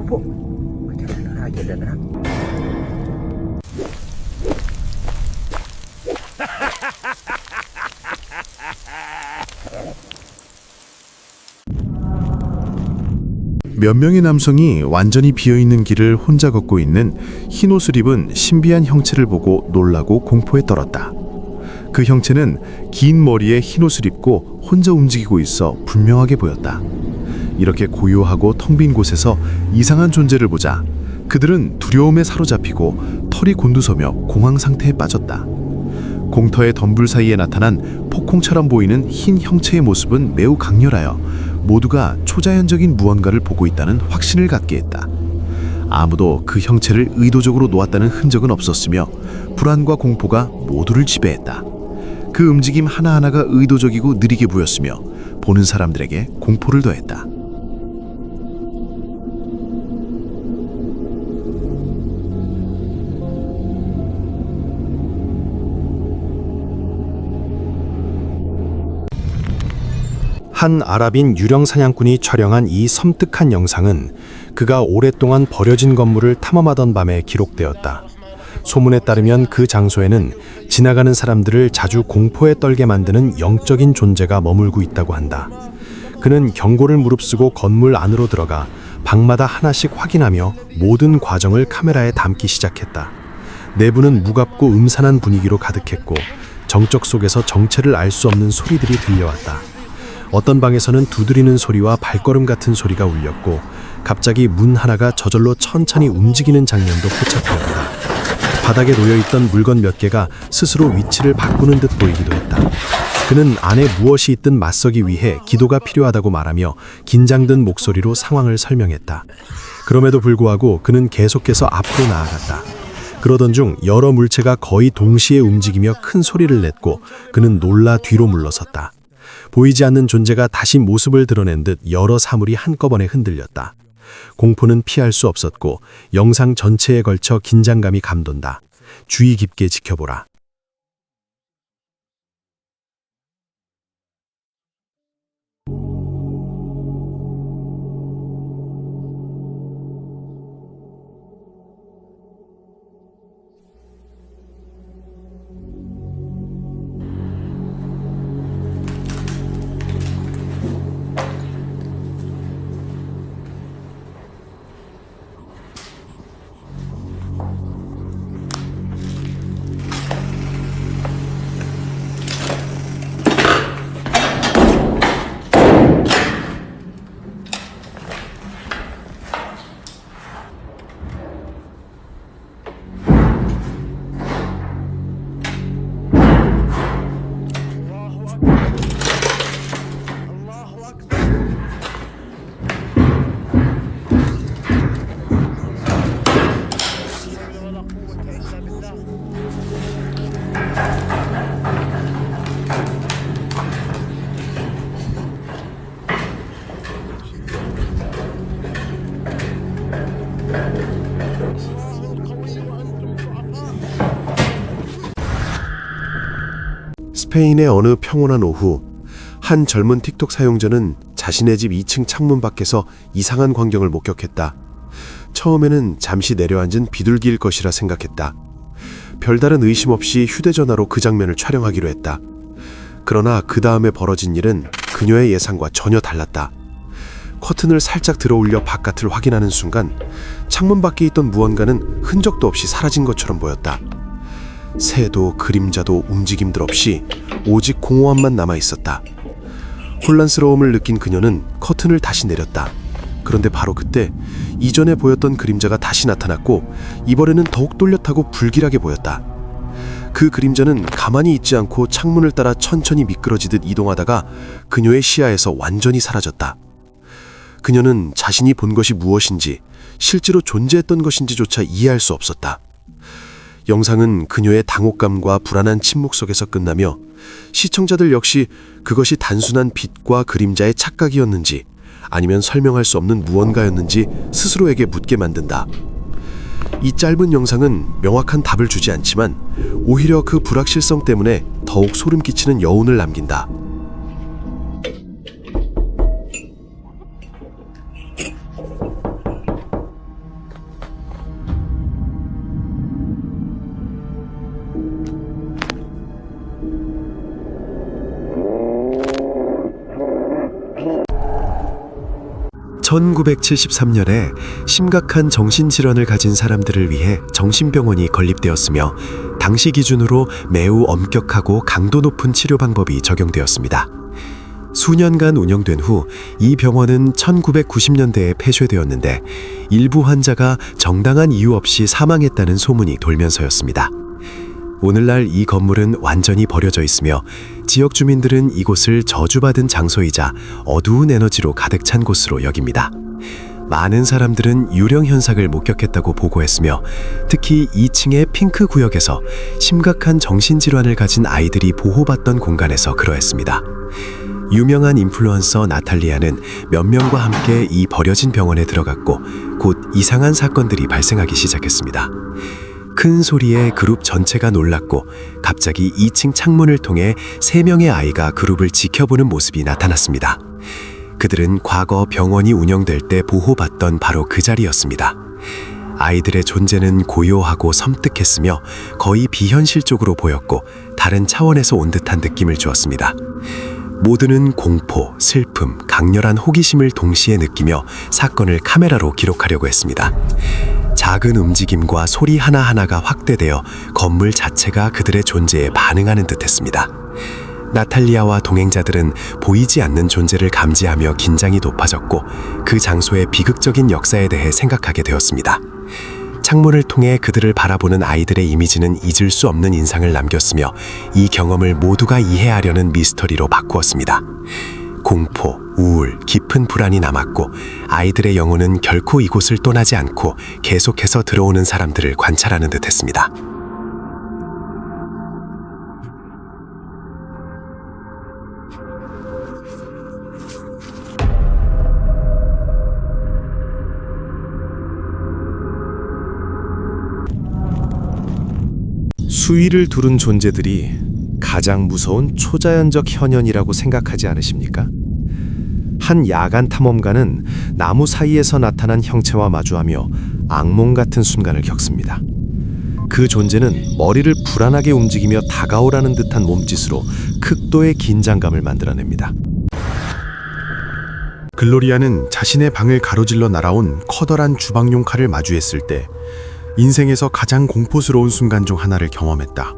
공포. 결혼을 하게 되나? 몇 명의 남성이 완전히 비어있는 길을 혼자 걷고 있는 흰 옷을 입은 신비한 형체를 보고 놀라고 공포에 떨었다. 그 형체는 긴 머리에 흰 옷을 입고 혼자 움직이고 있어 분명하게 보였다. 이렇게 고요하고 텅 빈 곳에서 이상한 존재를 보자 그들은 두려움에 사로잡히고 털이 곤두서며 공황 상태에 빠졌다. 공터의 덤불 사이에 나타난 폭콩처럼 보이는 흰 형체의 모습은 매우 강렬하여 모두가 초자연적인 무언가를 보고 있다는 확신을 갖게 했다. 아무도 그 형체를 의도적으로 놓았다는 흔적은 없었으며 불안과 공포가 모두를 지배했다. 그 움직임 하나하나가 의도적이고 느리게 보였으며 보는 사람들에게 공포를 더했다. 한 아랍인 유령 사냥꾼이 촬영한 이 섬뜩한 영상은 그가 오랫동안 버려진 건물을 탐험하던 밤에 기록되었다. 소문에 따르면 그 장소에는 지나가는 사람들을 자주 공포에 떨게 만드는 영적인 존재가 머물고 있다고 한다. 그는 경고를 무릅쓰고 건물 안으로 들어가 방마다 하나씩 확인하며 모든 과정을 카메라에 담기 시작했다. 내부는 무겁고 음산한 분위기로 가득했고 정적 속에서 정체를 알 수 없는 소리들이 들려왔다. 어떤 방에서는 두드리는 소리와 발걸음 같은 소리가 울렸고 갑자기 문 하나가 저절로 천천히 움직이는 장면도 포착되었다. 바닥에 놓여있던 물건 몇 개가 스스로 위치를 바꾸는 듯 보이기도 했다. 그는 안에 무엇이 있든 맞서기 위해 기도가 필요하다고 말하며 긴장된 목소리로 상황을 설명했다. 그럼에도 불구하고 그는 계속해서 앞으로 나아갔다. 그러던 중 여러 물체가 거의 동시에 움직이며 큰 소리를 냈고 그는 놀라 뒤로 물러섰다. 보이지 않는 존재가 다시 모습을 드러낸 듯 여러 사물이 한꺼번에 흔들렸다. 공포는 피할 수 없었고 영상 전체에 걸쳐 긴장감이 감돈다. 주의 깊게 지켜보라. 스페인의 어느 평온한 오후, 한 젊은 틱톡 사용자는 자신의 집 2층 창문 밖에서 이상한 광경을 목격했다. 처음에는 잠시 내려앉은 비둘기일 것이라 생각했다. 별다른 의심 없이 휴대전화로 그 장면을 촬영하기로 했다. 그러나 그 다음에 벌어진 일은 그녀의 예상과 전혀 달랐다. 커튼을 살짝 들어올려 바깥을 확인하는 순간 창문 밖에 있던 무언가는 흔적도 없이 사라진 것처럼 보였다. 새도 그림자도 움직임들 없이 오직 공허함만 남아있었다. 혼란스러움을 느낀 그녀는 커튼을 다시 내렸다. 그런데 바로 그때 이전에 보였던 그림자가 다시 나타났고 이번에는 더욱 또렷하고 불길하게 보였다. 그 그림자는 가만히 있지 않고 창문을 따라 천천히 미끄러지듯 이동하다가 그녀의 시야에서 완전히 사라졌다. 그녀는 자신이 본 것이 무엇인지 실제로 존재했던 것인지조차 이해할 수 없었다. 영상은 그녀의 당혹감과 불안한 침묵 속에서 끝나며 시청자들 역시 그것이 단순한 빛과 그림자의 착각이었는지 아니면 설명할 수 없는 무언가였는지 스스로에게 묻게 만든다. 이 짧은 영상은 명확한 답을 주지 않지만 오히려 그 불확실성 때문에 더욱 소름 끼치는 여운을 남긴다. 1973년에 심각한 정신질환을 가진 사람들을 위해 정신병원이 건립되었으며 당시 기준으로 매우 엄격하고 강도 높은 치료 방법이 적용되었습니다. 수년간 운영된 후 이 병원은 1990년대에 폐쇄되었는데 일부 환자가 정당한 이유 없이 사망했다는 소문이 돌면서였습니다. 오늘날 이 건물은 완전히 버려져 있으며 지역 주민들은 이곳을 저주받은 장소이자 어두운 에너지로 가득 찬 곳으로 여깁니다. 많은 사람들은 유령 현상을 목격했다고 보고했으며 특히 2층의 핑크 구역에서 심각한 정신질환을 가진 아이들이 보호받던 공간에서 그러했습니다. 유명한 인플루언서 나탈리아는 몇 명과 함께 이 버려진 병원에 들어갔고 곧 이상한 사건들이 발생하기 시작했습니다. 큰 소리에 그룹 전체가 놀랐고 갑자기 2층 창문을 통해 3명의 아이가 그룹을 지켜보는 모습이 나타났습니다. 그들은 과거 병원이 운영될 때 보호받던 바로 그 자리였습니다. 아이들의 존재는 고요하고 섬뜩했으며 거의 비현실적으로 보였고 다른 차원에서 온 듯한 느낌을 주었습니다. 모두는 공포, 슬픔, 강렬한 호기심을 동시에 느끼며 사건을 카메라로 기록하려고 했습니다. 작은 움직임과 소리 하나하나가 확대되어 건물 자체가 그들의 존재에 반응하는 듯했습니다. 나탈리아와 동행자들은 보이지 않는 존재를 감지하며 긴장이 높아졌고 그 장소의 비극적인 역사에 대해 생각하게 되었습니다. 창문을 통해 그들을 바라보는 아이들의 이미지는 잊을 수 없는 인상을 남겼으며 이 경험을 모두가 이해하려는 미스터리로 바꾸었습니다. 공포, 우울, 깊은 불안이 남았고 아이들의 영혼은 결코 이곳을 떠나지 않고 계속해서 들어오는 사람들을 관찰하는 듯했습니다. 수위를 두른 존재들이 가장 무서운 초자연적 현현이라고 생각하지 않으십니까? 한 야간 탐험가는 나무 사이에서 나타난 형체와 마주하며 악몽 같은 순간을 겪습니다. 그 존재는 머리를 불안하게 움직이며 다가오라는 듯한 몸짓으로 극도의 긴장감을 만들어냅니다. 글로리아는 자신의 방을 가로질러 날아온 커다란 주방용 칼을 마주했을 때 인생에서 가장 공포스러운 순간 중 하나를 경험했다.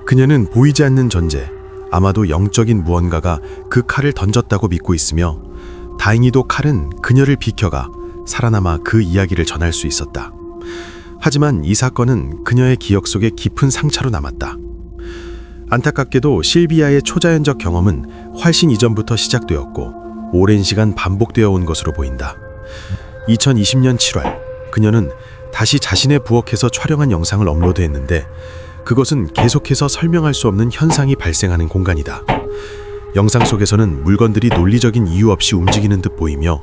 그녀는 보이지 않는 존재, 아마도 영적인 무언가가 그 칼을 던졌다고 믿고 있으며 다행히도 칼은 그녀를 비켜가 살아남아 그 이야기를 전할 수 있었다. 하지만 이 사건은 그녀의 기억 속에 깊은 상처로 남았다. 안타깝게도 실비아의 초자연적 경험은 훨씬 이전부터 시작되었고 오랜 시간 반복되어 온 것으로 보인다. 2020년 7월, 그녀는 다시 자신의 부엌에서 촬영한 영상을 업로드했는데 그것은 계속해서 설명할 수 없는 현상이 발생하는 공간이다. 영상 속에서는 물건들이 논리적인 이유 없이 움직이는 듯 보이며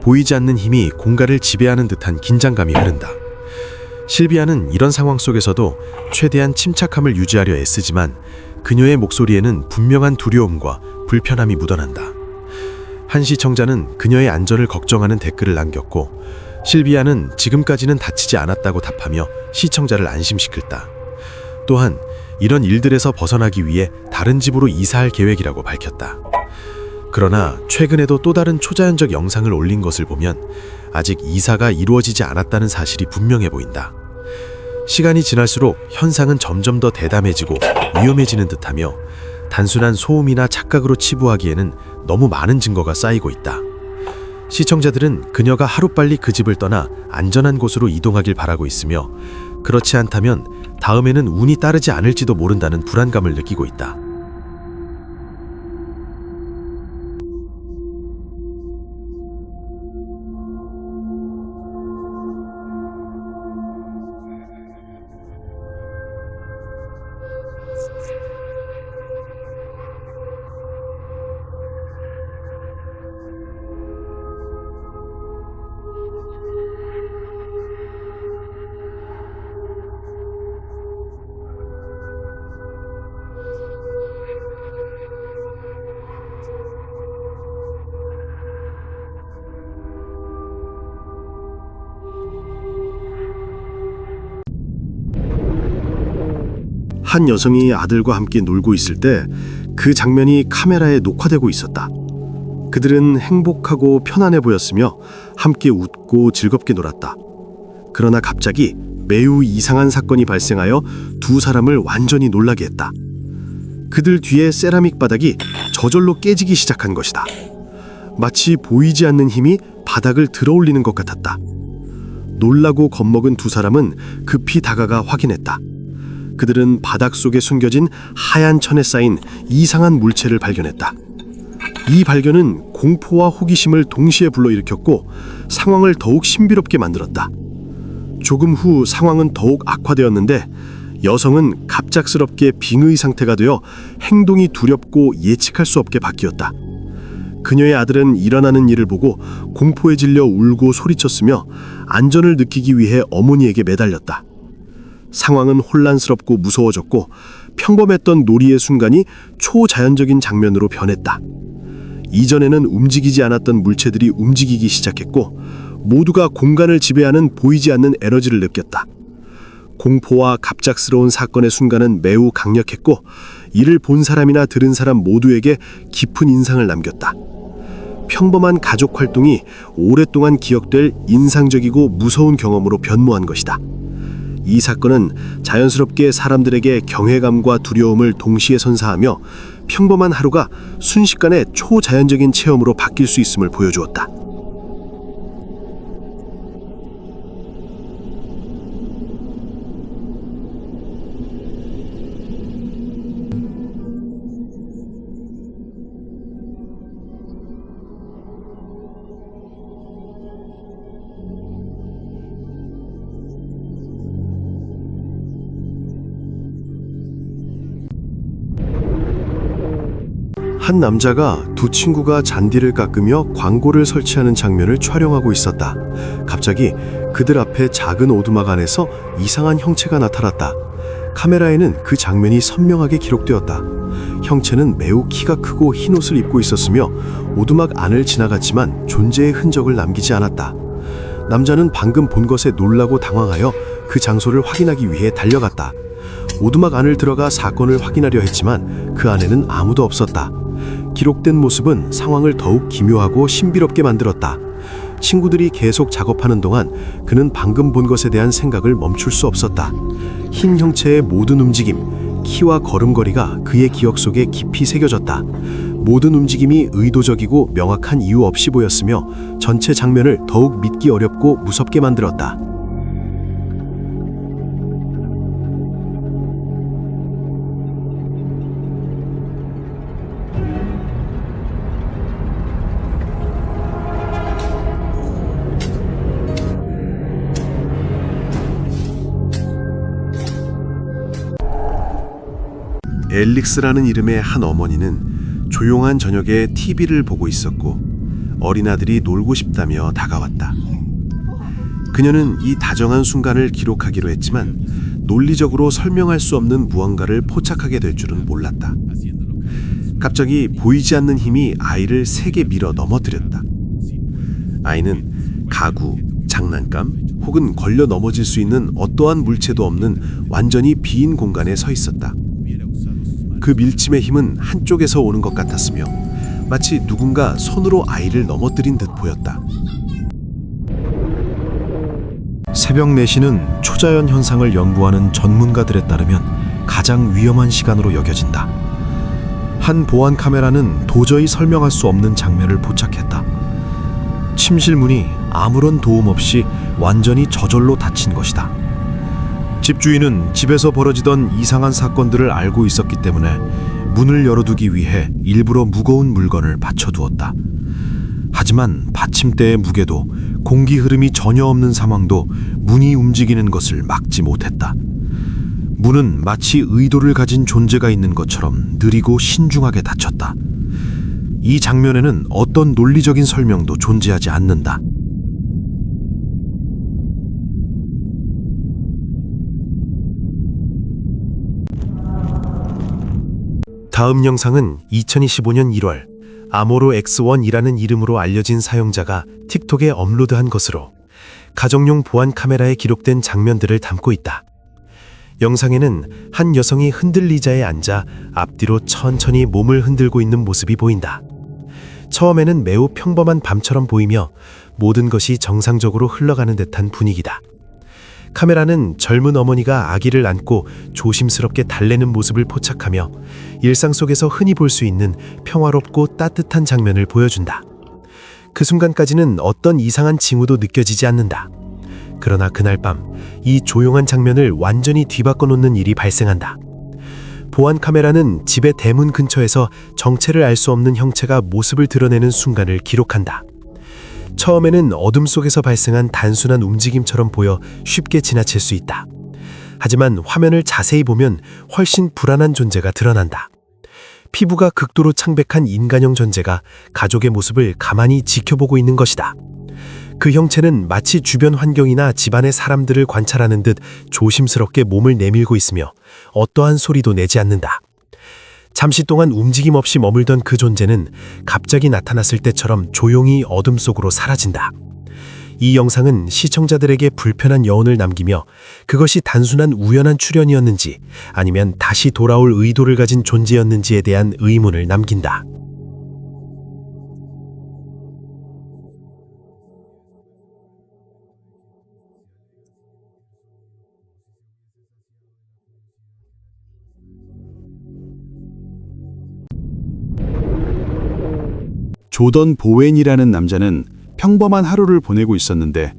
보이지 않는 힘이 공간을 지배하는 듯한 긴장감이 흐른다. 실비아는 이런 상황 속에서도 최대한 침착함을 유지하려 애쓰지만 그녀의 목소리에는 분명한 두려움과 불편함이 묻어난다. 한 시청자는 그녀의 안전을 걱정하는 댓글을 남겼고 실비아는 지금까지는 다치지 않았다고 답하며 시청자를 안심시켰다. 또한 이런 일들에서 벗어나기 위해 다른 집으로 이사할 계획이라고 밝혔다. 그러나 최근에도 또 다른 초자연적 영상을 올린 것을 보면 아직 이사가 이루어지지 않았다는 사실이 분명해 보인다. 시간이 지날수록 현상은 점점 더 대담해지고 위험해지는 듯하며 단순한 소음이나 착각으로 치부하기에는 너무 많은 증거가 쌓이고 있다. 시청자들은 그녀가 하루빨리 그 집을 떠나 안전한 곳으로 이동하길 바라고 있으며 그렇지 않다면 다음에는 운이 따르지 않을지도 모른다는 불안감을 느끼고 있다. 한 여성이 아들과 함께 놀고 있을 때 그 장면이 카메라에 녹화되고 있었다. 그들은 행복하고 편안해 보였으며 함께 웃고 즐겁게 놀았다. 그러나 갑자기 매우 이상한 사건이 발생하여 두 사람을 완전히 놀라게 했다. 그들 뒤에 세라믹 바닥이 저절로 깨지기 시작한 것이다. 마치 보이지 않는 힘이 바닥을 들어올리는 것 같았다. 놀라고 겁먹은 두 사람은 급히 다가가 확인했다. 그들은 바닥 속에 숨겨진 하얀 천에 쌓인 이상한 물체를 발견했다. 이 발견은 공포와 호기심을 동시에 불러일으켰고 상황을 더욱 신비롭게 만들었다. 조금 후 상황은 더욱 악화되었는데 여성은 갑작스럽게 빙의 상태가 되어 행동이 두렵고 예측할 수 없게 바뀌었다. 그녀의 아들은 일어나는 일을 보고 공포에 질려 울고 소리쳤으며 안전을 느끼기 위해 어머니에게 매달렸다. 상황은 혼란스럽고 무서워졌고 평범했던 놀이의 순간이 초자연적인 장면으로 변했다. 이전에는 움직이지 않았던 물체들이 움직이기 시작했고 모두가 공간을 지배하는 보이지 않는 에너지를 느꼈다. 공포와 갑작스러운 사건의 순간은 매우 강력했고 이를 본 사람이나 들은 사람 모두에게 깊은 인상을 남겼다. 평범한 가족 활동이 오랫동안 기억될 인상적이고 무서운 경험으로 변모한 것이다. 이 사건은 자연스럽게 사람들에게 경외감과 두려움을 동시에 선사하며 평범한 하루가 순식간에 초자연적인 체험으로 바뀔 수 있음을 보여주었다. 한 남자가 두 친구가 잔디를 깎으며 광고를 설치하는 장면을 촬영하고 있었다. 갑자기 그들 앞에 작은 오두막 안에서 이상한 형체가 나타났다. 카메라에는 그 장면이 선명하게 기록되었다. 형체는 매우 키가 크고 흰 옷을 입고 있었으며 오두막 안을 지나갔지만 존재의 흔적을 남기지 않았다. 남자는 방금 본 것에 놀라고 당황하여 그 장소를 확인하기 위해 달려갔다. 오두막 안을 들어가 사건을 확인하려 했지만 그 안에는 아무도 없었다. 기록된 모습은 상황을 더욱 기묘하고 신비롭게 만들었다. 친구들이 계속 작업하는 동안 그는 방금 본 것에 대한 생각을 멈출 수 없었다. 흰 형체의 모든 움직임, 키와 걸음걸이가 그의 기억 속에 깊이 새겨졌다. 모든 움직임이 의도적이고 명확한 이유 없이 보였으며 전체 장면을 더욱 믿기 어렵고 무섭게 만들었다. 앨릭스라는 이름의 한 어머니는 조용한 저녁에 TV를 보고 있었고 어린아들이 놀고 싶다며 다가왔다. 그녀는 이 다정한 순간을 기록하기로 했지만 논리적으로 설명할 수 없는 무언가를 포착하게 될 줄은 몰랐다. 갑자기 보이지 않는 힘이 아이를 세게 밀어 넘어뜨렸다. 아이는 가구, 장난감 혹은 걸려 넘어질 수 있는 어떠한 물체도 없는 완전히 빈 공간에 서 있었다. 그 밀침의 힘은 한쪽에서 오는 것 같았으며 마치 누군가 손으로 아이를 넘어뜨린 듯 보였다. 새벽 4시는 초자연 현상을 연구하는 전문가들에 따르면 가장 위험한 시간으로 여겨진다. 한 보안 카메라는 도저히 설명할 수 없는 장면을 포착했다. 침실 문이 아무런 도움 없이 완전히 저절로 닫힌 것이다. 집주인은 집에서 벌어지던 이상한 사건들을 알고 있었기 때문에 문을 열어두기 위해 일부러 무거운 물건을 받쳐두었다. 하지만 받침대의 무게도 공기 흐름이 전혀 없는 상황도 문이 움직이는 것을 막지 못했다. 문은 마치 의도를 가진 존재가 있는 것처럼 느리고 신중하게 닫혔다. 이 장면에는 어떤 논리적인 설명도 존재하지 않는다. 다음 영상은 2025년 1월 아모로 X1이라는 이름으로 알려진 사용자가 틱톡에 업로드한 것으로 가정용 보안 카메라에 기록된 장면들을 담고 있다. 영상에는 한 여성이 흔들리자에 앉아 앞뒤로 천천히 몸을 흔들고 있는 모습이 보인다. 처음에는 매우 평범한 밤처럼 보이며 모든 것이 정상적으로 흘러가는 듯한 분위기다. 카메라는 젊은 어머니가 아기를 안고 조심스럽게 달래는 모습을 포착하며 일상 속에서 흔히 볼 수 있는 평화롭고 따뜻한 장면을 보여준다. 그 순간까지는 어떤 이상한 징후도 느껴지지 않는다. 그러나 그날 밤 이 조용한 장면을 완전히 뒤바꿔 놓는 일이 발생한다. 보안 카메라는 집의 대문 근처에서 정체를 알 수 없는 형체가 모습을 드러내는 순간을 기록한다. 처음에는 어둠 속에서 발생한 단순한 움직임처럼 보여 쉽게 지나칠 수 있다. 하지만 화면을 자세히 보면 훨씬 불안한 존재가 드러난다. 피부가 극도로 창백한 인간형 존재가 가족의 모습을 가만히 지켜보고 있는 것이다. 그 형체는 마치 주변 환경이나 집안의 사람들을 관찰하는 듯 조심스럽게 몸을 내밀고 있으며 어떠한 소리도 내지 않는다. 잠시 동안 움직임 없이 머물던 그 존재는 갑자기 나타났을 때처럼 조용히 어둠 속으로 사라진다. 이 영상은 시청자들에게 불편한 여운을 남기며 그것이 단순한 우연한 출현이었는지 아니면 다시 돌아올 의도를 가진 존재였는지에 대한 의문을 남긴다. 조던 보웬이라는 남자는 평범한 하루를 보내고 있었는데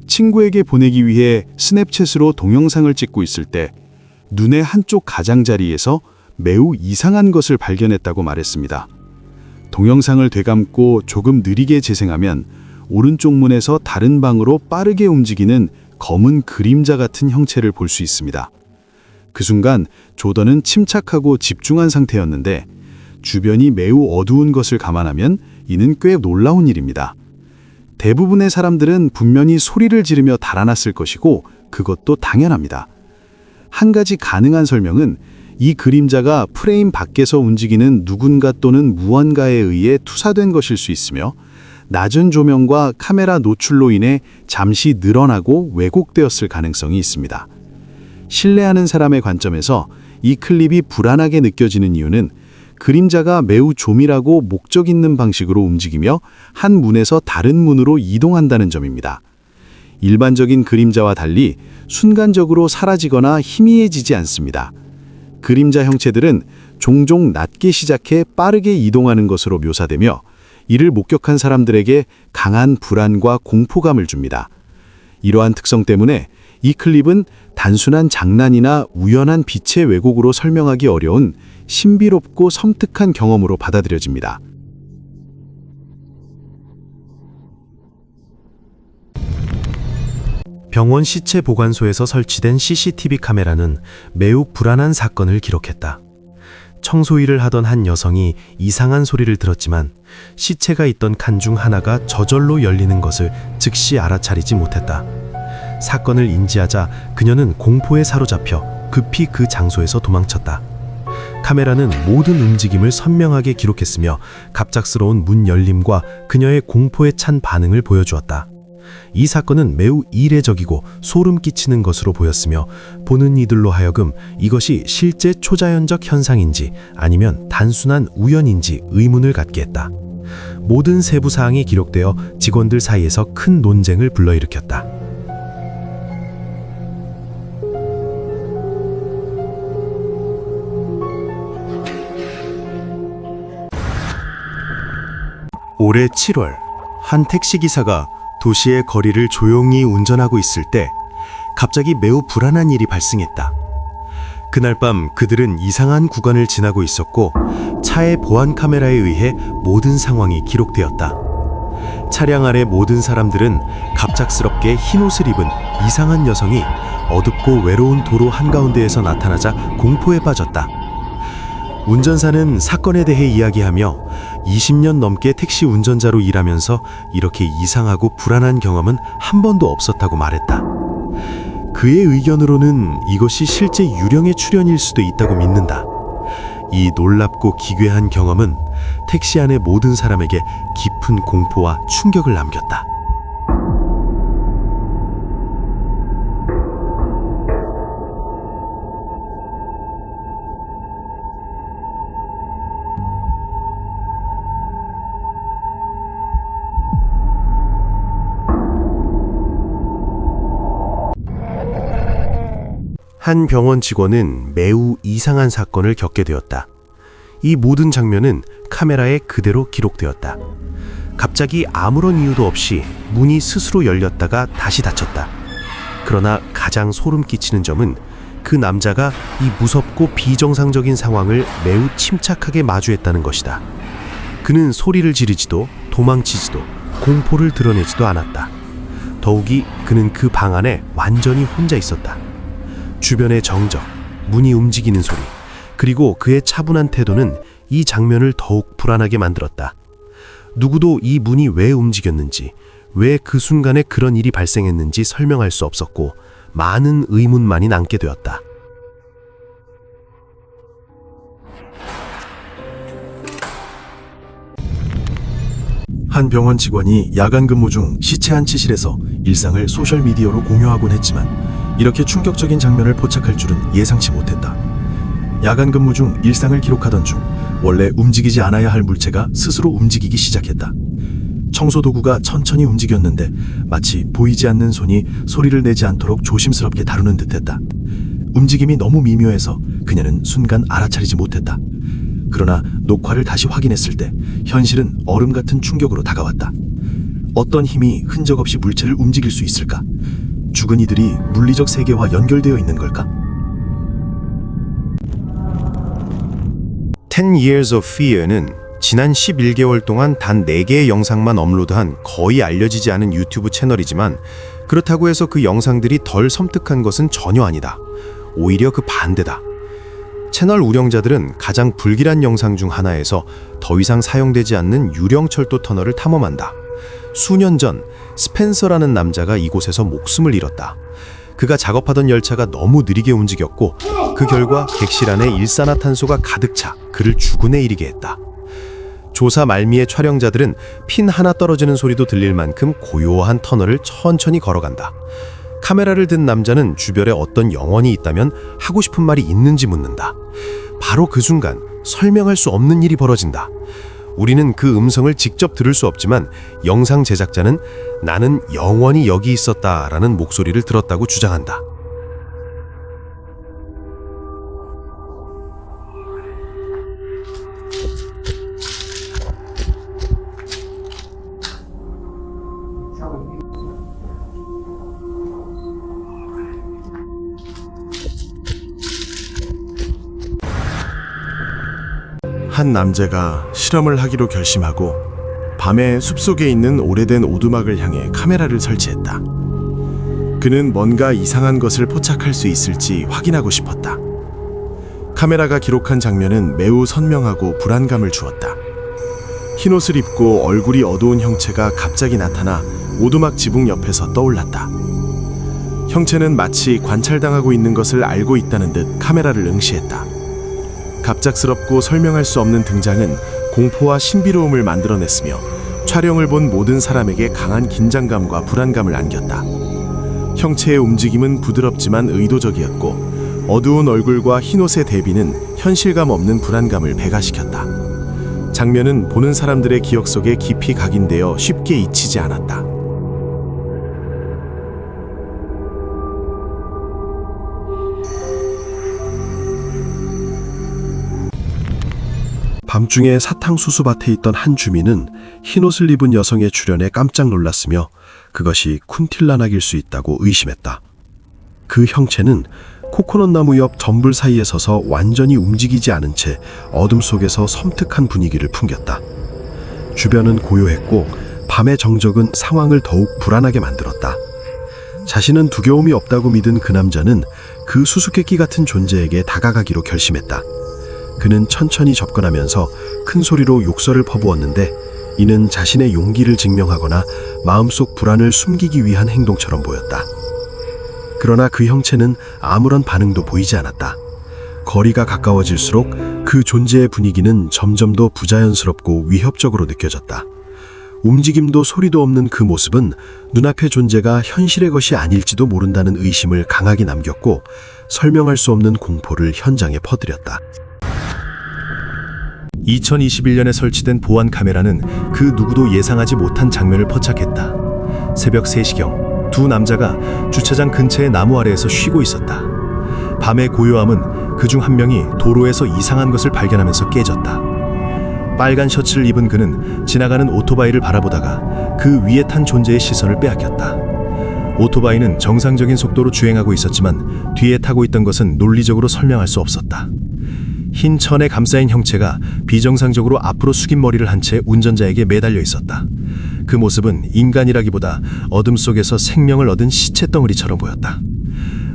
친구에게 보내기 위해 스냅챗으로 동영상을 찍고 있을 때 눈의 한쪽 가장자리에서 매우 이상한 것을 발견했다고 말했습니다. 동영상을 되감고 조금 느리게 재생하면 오른쪽 문에서 다른 방으로 빠르게 움직이는 검은 그림자 같은 형체를 볼 수 있습니다. 그 순간 조던은 침착하고 집중한 상태였는데 주변이 매우 어두운 것을 감안하면 이는 꽤 놀라운 일입니다. 대부분의 사람들은 분명히 소리를 지르며 달아났을 것이고 그것도 당연합니다. 한 가지 가능한 설명은 이 그림자가 프레임 밖에서 움직이는 누군가 또는 무언가에 의해 투사된 것일 수 있으며 낮은 조명과 카메라 노출로 인해 잠시 늘어나고 왜곡되었을 가능성이 있습니다. 신뢰하는 사람의 관점에서 이 클립이 불안하게 느껴지는 이유는 그림자가 매우 조밀하고 목적 있는 방식으로 움직이며 한 문에서 다른 문으로 이동한다는 점입니다. 일반적인 그림자와 달리 순간적으로 사라지거나 희미해지지 않습니다. 그림자 형체들은 종종 낮게 시작해 빠르게 이동하는 것으로 묘사되며 이를 목격한 사람들에게 강한 불안과 공포감을 줍니다. 이러한 특성 때문에 이 클립은 단순한 장난이나 우연한 빛의 왜곡으로 설명하기 어려운 신비롭고 섬뜩한 경험으로 받아들여집니다. 병원 시체 보관소에서 설치된 CCTV 카메라는 매우 불안한 사건을 기록했다. 청소일을 하던 한 여성이 이상한 소리를 들었지만 시체가 있던 칸 중 하나가 저절로 열리는 것을 즉시 알아차리지 못했다. 사건을 인지하자 그녀는 공포에 사로잡혀 급히 그 장소에서 도망쳤다. 카메라는 모든 움직임을 선명하게 기록했으며 갑작스러운 문 열림과 그녀의 공포에 찬 반응을 보여주었다. 이 사건은 매우 이례적이고 소름 끼치는 것으로 보였으며 보는 이들로 하여금 이것이 실제 초자연적 현상인지 아니면 단순한 우연인지 의문을 갖게 했다. 모든 세부 사항이 기록되어 직원들 사이에서 큰 논쟁을 불러일으켰다. 올해 7월, 한 택시기사가 도시의 거리를 조용히 운전하고 있을 때 갑자기 매우 불안한 일이 발생했다. 그날 밤 그들은 이상한 구간을 지나고 있었고 차의 보안 카메라에 의해 모든 상황이 기록되었다. 차량 아래 모든 사람들은 갑작스럽게 흰 옷을 입은 이상한 여성이 어둡고 외로운 도로 한가운데에서 나타나자 공포에 빠졌다. 운전사는 사건에 대해 이야기하며 20년 넘게 택시 운전자로 일하면서 이렇게 이상하고 불안한 경험은 한 번도 없었다고 말했다. 그의 의견으로는 이것이 실제 유령의 출현일 수도 있다고 믿는다. 이 놀랍고 기괴한 경험은 택시 안의 모든 사람에게 깊은 공포와 충격을 남겼다. 한 병원 직원은 매우 이상한 사건을 겪게 되었다. 이 모든 장면은 카메라에 그대로 기록되었다. 갑자기 아무런 이유도 없이 문이 스스로 열렸다가 다시 닫혔다. 그러나 가장 소름 끼치는 점은 그 남자가 이 무섭고 비정상적인 상황을 매우 침착하게 마주했다는 것이다. 그는 소리를 지르지도 도망치지도 공포를 드러내지도 않았다. 더욱이 그는 그 방 안에 완전히 혼자 있었다. 주변의 정적, 문이 움직이는 소리, 그리고 그의 차분한 태도는 이 장면을 더욱 불안하게 만들었다. 누구도 이 문이 왜 움직였는지, 왜 그 순간에 그런 일이 발생했는지 설명할 수 없었고 많은 의문만이 남게 되었다. 한 병원 직원이 야간 근무 중 시체 한 치실에서 일상을 소셜미디어로 공유하곤 했지만 이렇게 충격적인 장면을 포착할 줄은 예상치 못했다. 야간 근무 중 일상을 기록하던 중 원래 움직이지 않아야 할 물체가 스스로 움직이기 시작했다. 청소 도구가 천천히 움직였는데 마치 보이지 않는 손이 소리를 내지 않도록 조심스럽게 다루는 듯했다. 움직임이 너무 미묘해서 그녀는 순간 알아차리지 못했다. 그러나 녹화를 다시 확인했을 때 현실은 얼음 같은 충격으로 다가왔다. 어떤 힘이 흔적 없이 물체를 움직일 수 있을까? 죽은 이들이 물리적 세계와 연결되어 있는 걸까? 10 Years of Fear는 지난 11개월 동안 단 4개의 영상만 업로드한 거의 알려지지 않은 유튜브 채널이지만 그렇다고 해서 그 영상들이 덜 섬뜩한 것은 전혀 아니다. 오히려 그 반대다. 채널 운영자들은 가장 불길한 영상 중 하나에서 더 이상 사용되지 않는 유령 철도 터널을 탐험한다. 수년 전 스펜서라는 남자가 이곳에서 목숨을 잃었다. 그가 작업하던 열차가 너무 느리게 움직였고 그 결과 객실 안에 일산화탄소가 가득 차 그를 죽은에 이르게 했다. 조사 말미에 촬영자들은 핀 하나 떨어지는 소리도 들릴 만큼 고요한 터널을 천천히 걸어간다. 카메라를 든 남자는 주변에 어떤 영혼이 있다면 하고 싶은 말이 있는지 묻는다. 바로 그 순간 설명할 수 없는 일이 벌어진다. 우리는 그 음성을 직접 들을 수 없지만 영상 제작자는 나는 영원히 여기 있었다라는 목소리를 들었다고 주장한다. 한 남자가 실험을 하기로 결심하고 밤에 숲속에 있는 오래된 오두막을 향해 카메라를 설치했다. 그는 뭔가 이상한 것을 포착할 수 있을지 확인하고 싶었다. 카메라가 기록한 장면은 매우 선명하고 불안감을 주었다. 흰옷을 입고 얼굴이 어두운 형체가 갑자기 나타나 오두막 지붕 옆에서 떠올랐다. 형체는 마치 관찰당하고 있는 것을 알고 있다는 듯 카메라를 응시했다. 갑작스럽고 설명할 수 없는 등장은 공포와 신비로움을 만들어냈으며 촬영을 본 모든 사람에게 강한 긴장감과 불안감을 안겼다. 형체의 움직임은 부드럽지만 의도적이었고 어두운 얼굴과 흰옷의 대비는 현실감 없는 불안감을 배가시켰다. 장면은 보는 사람들의 기억 속에 깊이 각인되어 쉽게 잊히지 않았다. 밤중에 사탕수수밭에 있던 한 주민은 흰옷을 입은 여성의 출현에 깜짝 놀랐으며 그것이 쿤틸라낙일 수 있다고 의심했다. 그 형체는 코코넛 나무 옆 전불 사이에 서서 완전히 움직이지 않은 채 어둠 속에서 섬뜩한 분위기를 풍겼다. 주변은 고요했고 밤의 정적은 상황을 더욱 불안하게 만들었다. 자신은 두려움이 없다고 믿은 그 남자는 그 수수께끼 같은 존재에게 다가가기로 결심했다. 그는 천천히 접근하면서 큰 소리로 욕설을 퍼부었는데 이는 자신의 용기를 증명하거나 마음속 불안을 숨기기 위한 행동처럼 보였다. 그러나 그 형체는 아무런 반응도 보이지 않았다. 거리가 가까워질수록 그 존재의 분위기는 점점 더 부자연스럽고 위협적으로 느껴졌다. 움직임도 소리도 없는 그 모습은 눈앞의 존재가 현실의 것이 아닐지도 모른다는 의심을 강하게 남겼고 설명할 수 없는 공포를 현장에 퍼뜨렸다. 2021년에 설치된 보안 카메라는 그 누구도 예상하지 못한 장면을 포착했다. 새벽 3시경 두 남자가 주차장 근처의 나무 아래에서 쉬고 있었다. 밤의 고요함은 그중 한 명이 도로에서 이상한 것을 발견하면서 깨졌다. 빨간 셔츠를 입은 그는 지나가는 오토바이를 바라보다가 그 위에 탄 존재의 시선을 빼앗겼다. 오토바이는 정상적인 속도로 주행하고 있었지만 뒤에 타고 있던 것은 논리적으로 설명할 수 없었다. 흰 천에 감싸인 형체가 비정상적으로 앞으로 숙인 머리를 한 채 운전자에게 매달려 있었다. 그 모습은 인간이라기보다 어둠 속에서 생명을 얻은 시체 덩어리처럼 보였다.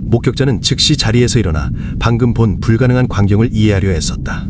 목격자는 즉시 자리에서 일어나 방금 본 불가능한 광경을 이해하려 애썼다.